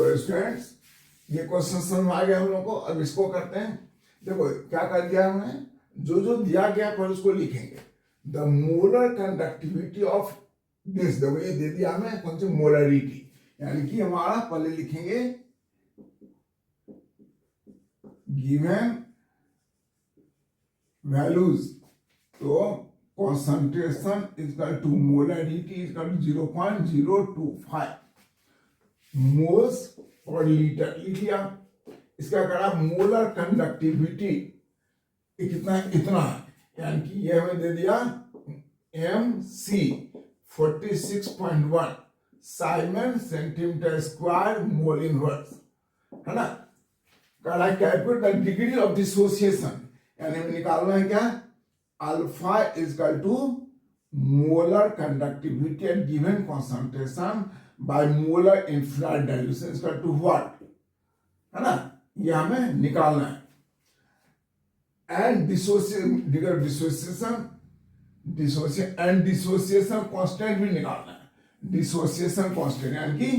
तो स्टूडेंट्स ये क्वेश्चन समझ में आ गया हम लोग को। अब इसको करते हैं। देखो क्या कर दिया हमने, जो जो दिया गया पर उसको लिखेंगे। The molar conductivity of this, देखो ये दे दिया हमें कौन सी मोलरिटी, यानी कि हमारा पहले लिखेंगे गिवन वैल्यूज, तो concentration is equal to molarity is equal to 0.025 moles per litre लिख लिया। इसका करा मोलर कंडक्टिविटी कितना, इतना है, यानी कि ये हमें दे दिया MC 46.1 siemens centimetre square mole inverse, है ना। करा calculate the degree of dissociation, यानी हमें निकालना है क्या, alpha is equal to molar conductivity at given concentration by molar infinite dilution is equal to what, है ना, ये हमें निकालना है। एंड डिसोसिएशन कांस्टेंट भी निकालना है। डिसोसिएशन कांस्टेंट यानी कि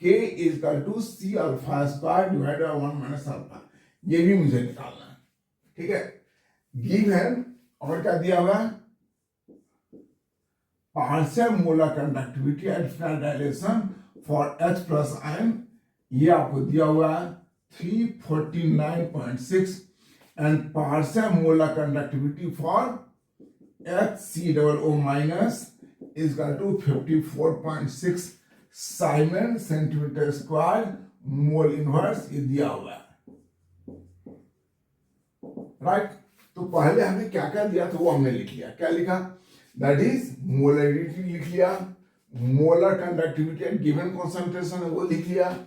K is equal to C alpha square divided by 1 minus alpha, ये भी मुझे निकालना है। ठीक है, गिवन और क्या दिया हुआ है, partial molar conductivity at final dilution for H plus ion, ये आपको दिया हुआ है 349.6 and partial molar conductivity for HCOO minus is equal to 54.6 siemens centimetre square mole inverse, ये दिया हुआ है। राइट, तो पहले हमें क्या क्या दिया था वो हमने लिख लिया। क्या लिखा, दैट इज मोलरिटी लिख लिया, molar conductivity at given concentration है वो लिख लिया,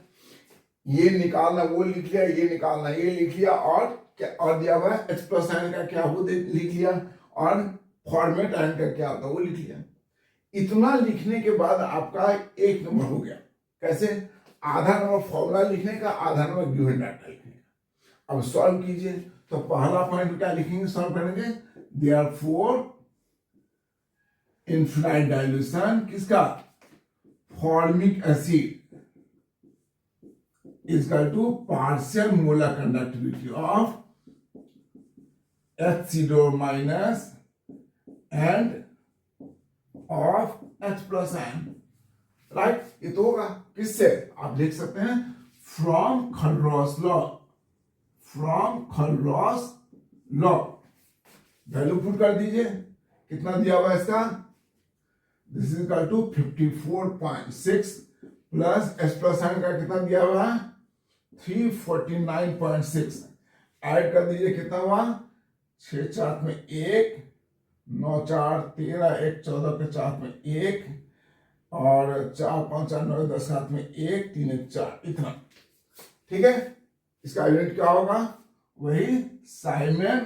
ये निकालना वो लिख लिया, ये निकालना ये लिख लिया, और क्या और दिया हुआ है H प्लस आयन का क्या वो लिख लिया, और फॉर्मेट आयन का क्या होता है वो लिख लिया। इतना लिखने के बाद आपका 1 नंबर हो गया। कैसे, आधा नंबर फॉर्मूला लिखने का, आधा नंबर गिवन डाटा लिखने का। अब सॉल्व कीजिए, तो पहला पॉइंट क्या लिखेंगे, सॉल्व करेंगे, देयरफॉर इनफिनिट डाइल्यूशन किसका, formic acid is equal to partial molar conductivity of HCO minus and of H plus ion. Right, ये तो होगा किससे, आप देख सकते हैं from Kohlrausch law, from Kohlrausch law. Value put कर दीजिए, कितना दिया हुआ है इसका, this is equal to 54.6 plus H plus ion का कितना दिया हुआ है 349.6, ऐड कर दीजिए कितना हुआ, 6 4 में 1, 9 4 13, 1 14 के 4 में 1, और 4 5 8 9 10 7 में 1, 3 1 4, इतना। ठीक है, इसका यूनिट क्या होगा, वही Simon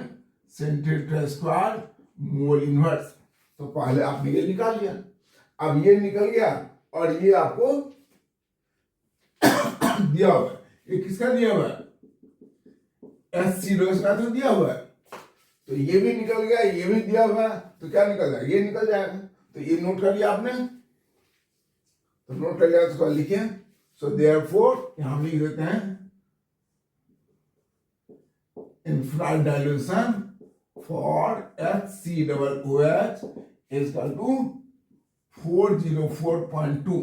centimetre square mole inverse. तो पहले आपने ये निकाल लिया, अब ये निकल गया, और ये आपको दिया हुआ है, ये किसका दिया हुआ है, HCO का तो दिया हुआ है, तो ये भी निकल गया, ये भी दिया हुआ है, तो क्या निकल जाएगा, ये निकल जाएगा। तो ये नोट कर लिया आपने, तो नोट कर लिया, उसको लिखिए। सो देयरफॉर यहां लिख देते हैं infinite dilution for HCOOH is equal to 404.2,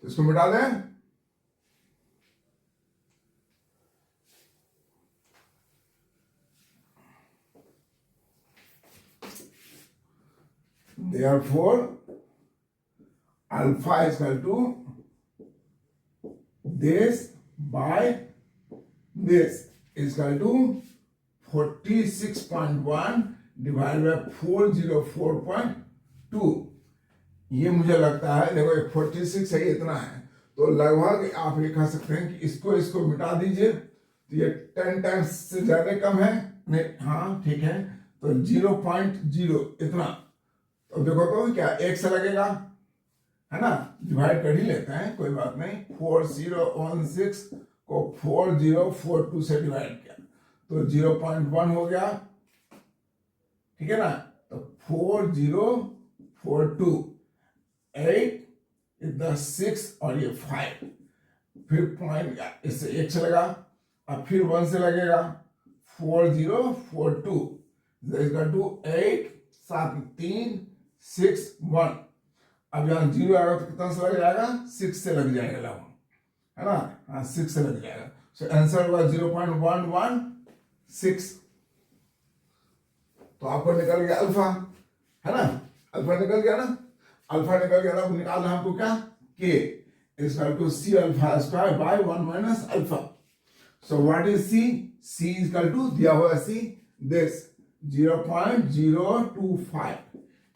इसको मिटा दें। Therefore, alpha is equal to this by this is equal to 46.1 divided by 404.2। ये मुझे लगता है, देखो 46 है, इतना है, तो लगभग आप ये कह सकते हैं कि इसको मिटा दीजिए, तो ये 10 टाइम्स से ज्यादा कम है, नहीं, हाँ ठीक है, तो 0.0 इतना। तो देखो तो क्या 1 से लगेगा, है ना, डिवाइड कर ही लेते हैं, कोई बात नहीं। 4016 को 4042 से डिवाइड किया तो 0.1 हो गया, ठीक है ना। तो 4042 8 ये 10 6 और ये 5, फिर पॉइंट इससे 1 चलेगा, अब फिर 1 से लगेगा 4 0 4 2 इक्वल टू 8 7 3 6 1। अब यहाँ 0 आएगा तो कितना से लग जाएगा, 6 से लग जाएगा 11, है ना, हाँ 6 से लग जाएगा। सो आंसर होगा 0.116। तो आपको निकल गया अल्फा, है ना, अल्फा निकल गया ना, अल्फा निकल गया ना, निकालना हमको क्या, के equal to C alpha square by 1 minus alpha. So what is C, C equal to दिया हुआ C this 0.025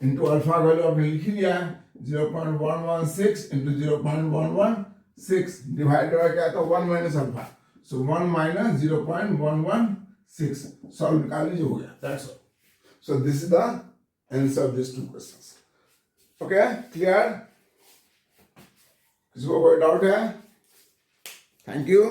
into alpha value आपने लिख लिया है 0.116 इंटू 0.116 डिवाइडेड बाय क्या था 1 माइनस अल्फा। सो 1 माइनस 0.116 सॉल्व निकाल लीजिए, हो गया, that's all. So this is the answer of this 2 questions. Okay, clear? किसी को कोई डाउट है? Thank you.